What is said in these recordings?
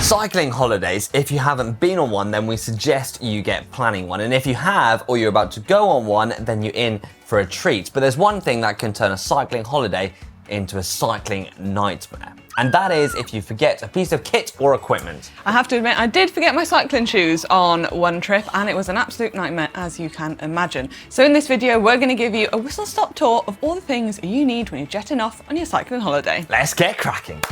Cycling holidays, if you haven't been on one, then we suggest you get planning one. And if you have, or you're about to go on one, then you're in for a treat. But there's one thing that can turn a cycling holiday into a cycling nightmare. And that is if you forget a piece of kit or equipment. I have to admit, I did forget my cycling shoes on one trip, and it was an absolute nightmare, as you can imagine. So in this video, we're going to give you a whistle-stop tour of all the things you need when you're jetting off on your cycling holiday. Let's get cracking.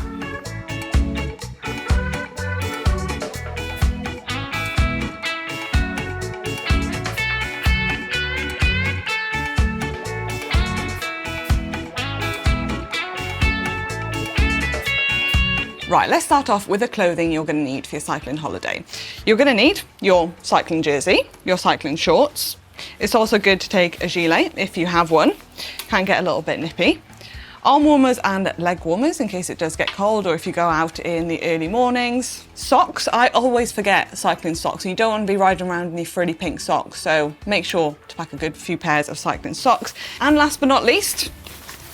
Right, let's start off with the clothing you're going to need for your cycling holiday. You're going to need your cycling jersey, your cycling shorts. It's also good to take a gilet if you have one. Can get a little bit nippy. Arm warmers and leg warmers in case it does get cold or if you go out in the early mornings. Socks, I always forget cycling socks. You don't want to be riding around in your frilly pink socks, so make sure to pack a good few pairs of cycling socks. And last but not least,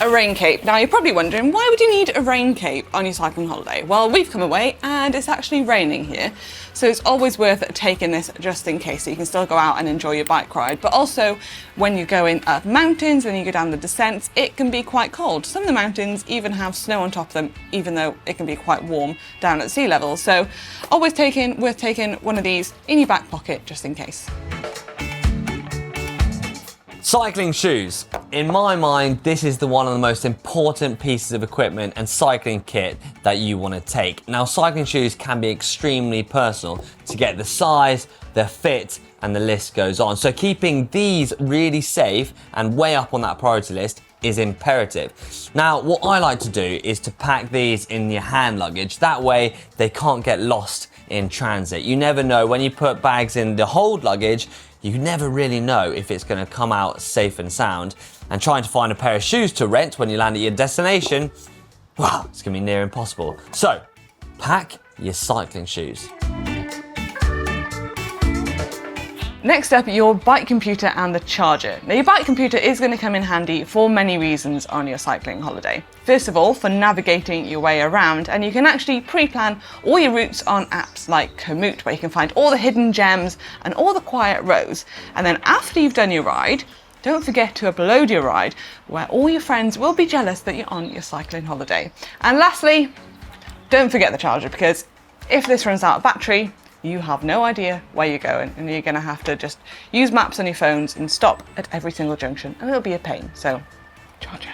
a rain cape. Now you're probably wondering, why would you need a rain cape on your cycling holiday? Well, we've come away and it's actually raining here. So it's always worth taking this just in case, so you can still go out and enjoy your bike ride. But also when you're going up mountains and you go down the descents, it can be quite cold. Some of the mountains even have snow on top of them, even though it can be quite warm down at sea level. So always worth taking one of these in your back pocket just in case. Cycling shoes. In my mind, this is one of the most important pieces of equipment and cycling kit that you want to take. Now, cycling shoes can be extremely personal to get the size, the fit, and the list goes on. So keeping these really safe and way up on that priority list is imperative. Now, what I like to do is to pack these in your hand luggage. That way, they can't get lost in transit. You never know, when you put bags in the hold luggage, you never really know if it's going to come out safe and sound. And trying to find a pair of shoes to rent when you land at your destination, well, it's going to be near impossible. So, pack your cycling shoes. Next up, your bike computer and the charger. Now, your bike computer is going to come in handy for many reasons on your cycling holiday. First of all, for navigating your way around, and you can actually pre-plan all your routes on apps like Komoot, where you can find all the hidden gems and all the quiet roads. And then after you've done your ride, don't forget to upload your ride, where all your friends will be jealous that you're on your cycling holiday. And lastly, don't forget the charger, because if this runs out of battery, you have no idea where you're going, and you're going to have to just use maps on your phones and stop at every single junction, and it'll be a pain. So, charger.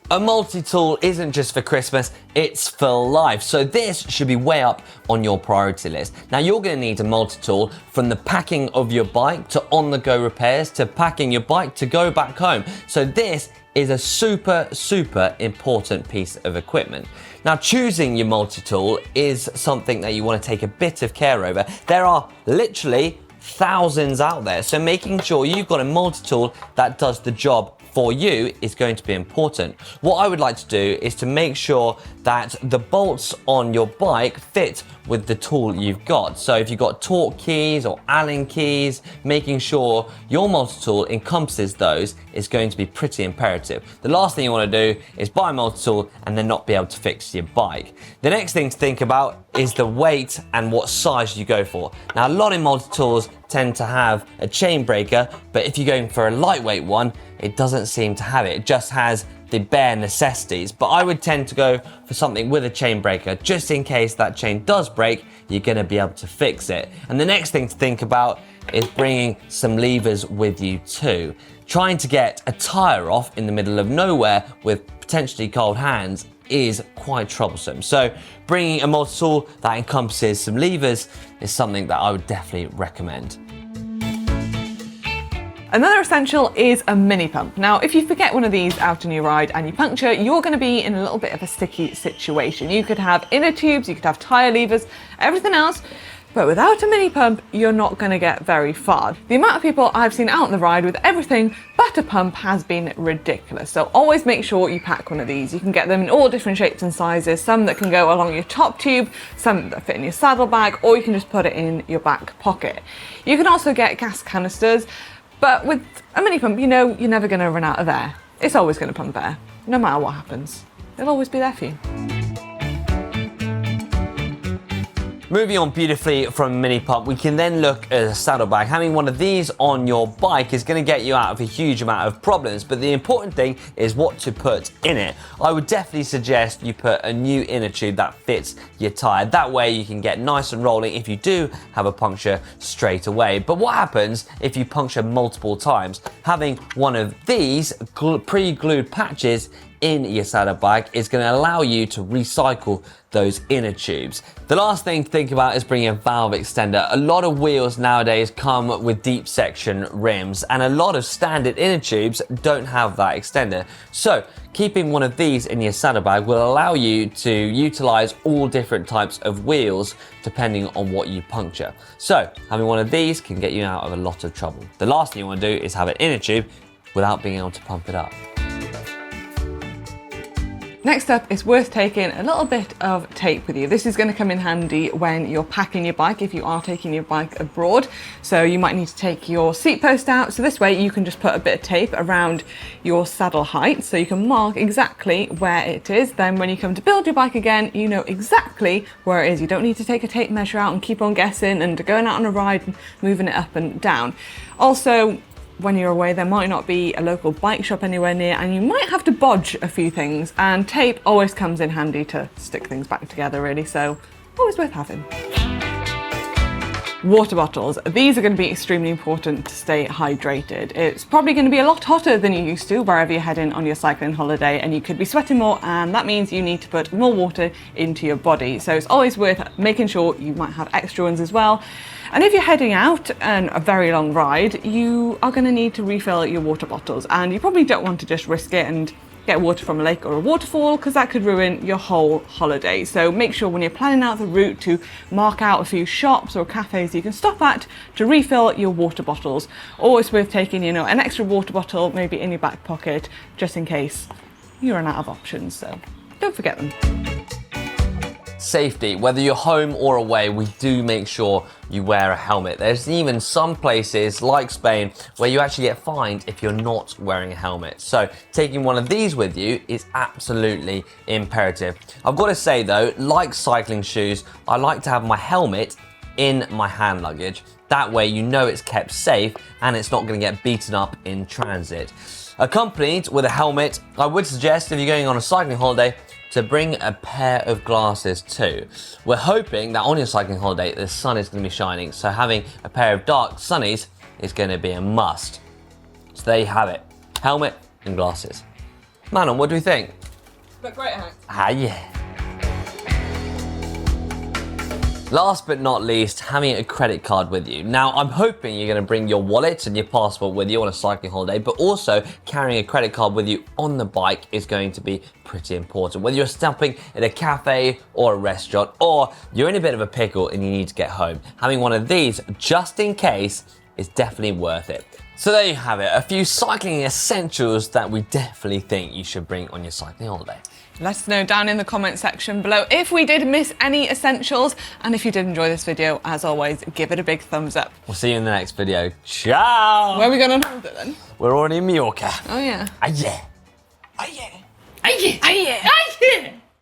A multi-tool isn't just for Christmas, it's for life. So this should be way up on your priority list. Now, you're going to need a multi-tool from the packing of your bike to on-the-go repairs to packing your bike to go back home. So this is a super important piece of equipment. Now, choosing your multi-tool is something that you want to take a bit of care over. There are literally thousands out there, so making sure you've got a multi-tool that does the job for you is going to be important. What I would like to do is to make sure that the bolts on your bike fit with the tool you've got. So if you've got torque keys or Allen keys, making sure your multi-tool encompasses those is going to be pretty imperative. The last thing you want to do is buy a multi-tool and then not be able to fix your bike. The next thing to think about is the weight and what size you go for. Now, a lot of multi-tools tend to have a chain breaker, but if you're going for a lightweight one, it doesn't seem to have it. It just has the bare necessities. But I would tend to go for something with a chain breaker, just in case that chain does break, you're going to be able to fix it. And the next thing to think about is bringing some levers with you too. Trying to get a tire off in the middle of nowhere with potentially cold hands is quite troublesome. So bringing a multi-tool that encompasses some levers is something that I would definitely recommend. Another essential is a mini pump. Now, if you forget one of these out on your ride and you puncture, you're going to be in a little bit of a sticky situation. You could have inner tubes, you could have tyre levers, everything else, but without a mini pump, you're not going to get very far. The amount of people I've seen out on the ride with everything but a pump has been ridiculous. So always make sure you pack one of these. You can get them in all different shapes and sizes, some that can go along your top tube, some that fit in your saddlebag, or you can just put it in your back pocket. You can also get gas canisters, but with a mini pump, you know you're never going to run out of air. It's always going to pump air, no matter what happens. It'll always be there for you. Moving on beautifully from mini pump, we can then look at a saddlebag. Having one of these on your bike is going to get you out of a huge amount of problems, but the important thing is what to put in it. I would definitely suggest you put a new inner tube that fits your tyre. That way you can get nice and rolling if you do have a puncture straight away. But what happens if you puncture multiple times? Having one of these pre-glued patches in your saddlebag is going to allow you to recycle those inner tubes. The last thing to think about is bringing a valve extender. A lot of wheels nowadays come with deep section rims, and a lot of standard inner tubes don't have that extender. So keeping one of these in your saddlebag will allow you to utilize all different types of wheels depending on what you puncture. So having one of these can get you out of a lot of trouble. The last thing you want to do is have an inner tube without being able to pump it up. Next up, it's worth taking a little bit of tape with you. This is going to come in handy when you're packing your bike, if you are taking your bike abroad. So you might need to take your seat post out. So this way you can just put a bit of tape around your saddle height so you can mark exactly where it is. Then when you come to build your bike again, you know exactly where it is. You don't need to take a tape measure out and keep on guessing and going out on a ride and moving it up and down. Also, when you're away, there might not be a local bike shop anywhere near, and you might have to bodge a few things, and tape always comes in handy to stick things back together, really, so always worth having. Water bottles. These are going to be extremely important to stay hydrated. It's probably going to be a lot hotter than you used to wherever you're heading on your cycling holiday, and you could be sweating more, and that means you need to put more water into your body. So it's always worth making sure you might have extra ones as well. And if you're heading out on a very long ride, you are going to need to refill your water bottles, and you probably don't want to just risk it and get water from a lake or a waterfall, because that could ruin your whole holiday. So make sure when you're planning out the route to mark out a few shops or cafes you can stop at to refill your water bottles. Always worth taking, you know, an extra water bottle maybe in your back pocket just in case you run out of options. So don't forget them. Safety. Whether you're home or away, we do make sure you wear a helmet. There's even some places like Spain where you actually get fined if you're not wearing a helmet. So taking one of these with you is absolutely imperative. I've got to say though, like cycling shoes, I like to have my helmet in my hand luggage. That way you know it's kept safe and it's not going to get beaten up in transit. Accompanied with a helmet, I would suggest if you're going on a cycling holiday to bring a pair of glasses too. We're hoping that on your cycling holiday the sun is going to be shining, so having a pair of dark sunnies is going to be a must. So there you have it, helmet and glasses. Manon, what do we think? Look great, Hank. Ah yeah. Last but not least, having a credit card with you. Now, I'm hoping you're going to bring your wallet and your passport with you on a cycling holiday, but also carrying a credit card with you on the bike is going to be pretty important. Whether you're stopping at a cafe or a restaurant, or you're in a bit of a pickle and you need to get home, having one of these just in case is definitely worth it. So there you have it, a few cycling essentials that we definitely think you should bring on your cycling holiday. Let us know down in the comment section below if we did miss any essentials, and if you did enjoy this video, as always, give it a big thumbs up. We'll see you in the next video. Ciao! Where are we going on holiday then? We're already in Mallorca. Oh yeah. Ah yeah. Oh yeah. Oh yeah. Oh yeah. Oh yeah.